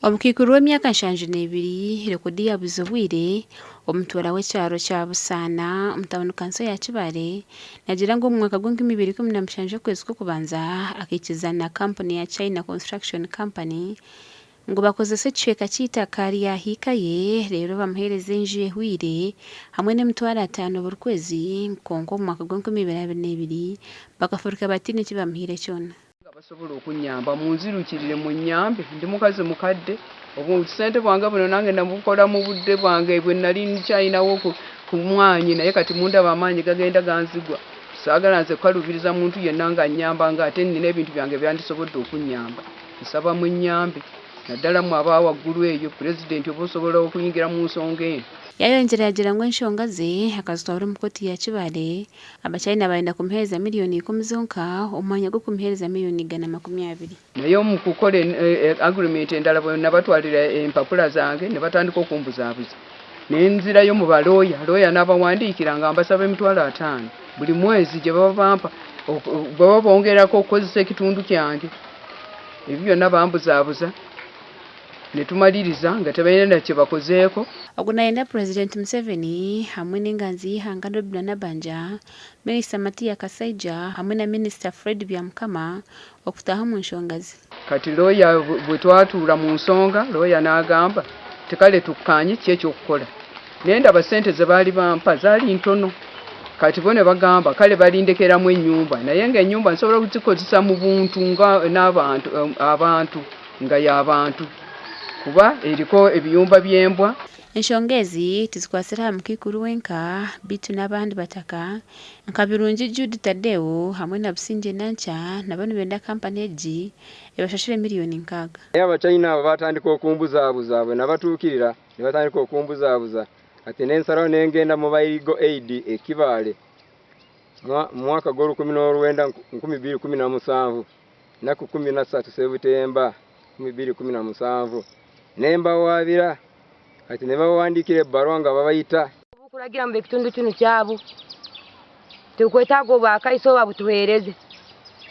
Omukikuru w'emyaka 72 rekodi yabuze obwire omutura w'ekyaro kya Busaana omutawuni kanso ya Kibale nagira ngo mu mwaka gw'2017 okwezi kw'okubanza akikiza na kampuni ya China Construction Company ngo bakozese ekicweka cy'itaka lyahikaye rero bamuhereza enju ehwire hamwe n'emitwaro 5 buri kwezi konko mu mwaka gw'2022 bakafurika batine kibamuhire cyona basobola okunyamba munzirukirire mu nyambe ndi mukazi mukadde obu sente bwange buno nange nabukola mu budde bwange bwe nali nkyayinawo ku mwanyi naye kati munda bamaanyi gagenda ganzigwa saagala nze kalubiriza muntu yenna nga nyamba nga ate nina ebintu byange byandisobodde okunyamba nsaba mu nyambe naddala mu abawaggulu eyo pulezidenti oba osobola okuyingira mu nsonga eno yayongera yagira ngo enshonga ze akazitwara mu koti ya Kibale abachina baenda kumuhereza miliyoni 10 zonka omwanya gwo kumuhereza miliyoni 120 naye mu kukola agreement endala bwe nabatwalira empapula zange ne batandika okumbuzaabuza n'enzira yo mu balooya n'abawandiikira nga mbasaba emitwalo 5 buli mwezi gye baba bongerako okukozesa ekitundu kyange ebyo byonna bambuzaabuza netumaliriza nga tebalina kye bakozeeko ogunayenda President Museveni hamwe n'enganzi y'ihanga Dobula Nabanja Minisita Matia Kasaija hamwe na Minisita Fred Byamukama okutaha mu nshonga ze kati looya bwe twatuula mu nsonga looya n'agamba tekale tukkanye ki ekyokukola nenda basente ze baali bampa zaali ntono kati bo ne bagamba kale balindekeramu ennyumba naye ng'ennyumba nsobola okuzikozesa mu buntu nga n'abantu abantu nga y'abantu kuba eriko ebiyumba by'embwa enshonga ezi tizikwasira mukikuru wenka bitu n'abandi bataka nka birungi Judy Tadeo hamwe na Businje Nancha nabano benda kampani egi ebashashire miliyoni 6 abachina abo batandika okumbuzaabuza bwe nabatuukirira ne batandika okumbuzaabuza ati n'ensalawo n'engenda mu Bayigo Aid ekibale mu mwaka gwa 2017 naku 13 Septemba 2017 nemba wabira ati ne bawandikire ebbaluwa nga babayita okulagira mu ekitundu kino kyabo tukwetaaga obwakaiso babutuweereze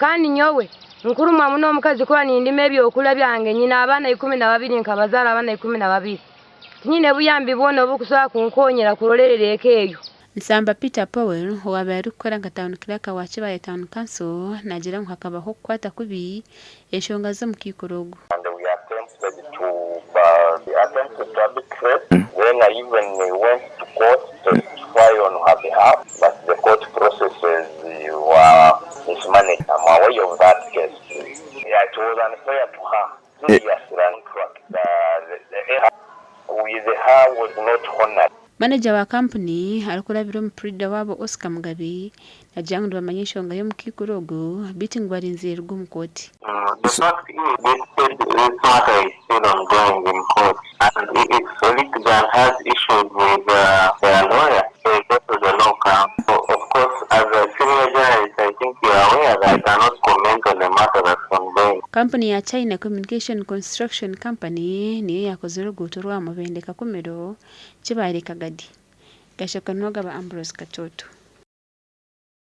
kandi nyowe nkuruma muno omukazi kuba nindima ebyokula byange nyina abaana 12 nkabazaala abaana 12 tinyine buyambi bwona obukusobola kunkonyera kulolerera eka eyo Nsamba Peter Powell wabaye gukora nga town clerk wa Kibale Town Council nagira ngo hakabaho kukwata kubi enshonga zo mukikorogo when I even went to court to testify on her behalf, but the court processes were mismanaged. I'm aware of that case. Yeah, it was unfair to her. 2 years contract. With her was not honored. Manager wa company alikulabira omuprida wabo Oscar Mugabe nagira ngo bamanye enshonga yo mukikorogo biti ngo barinzirwa mu koti. The fact is this matter is still ongoing in court, and it's Solicitor has issued with their lawyer, so it goes to the law council. Of course, as a senior journalist, I think you are aware that I cannot comment on the matter that's ongoing. Company ya China Communication Construction Company niyo yakoze uruguto rwa mubende kakomero Kibale Kagadi. Gashokanwaga ba Ambrose Katoto.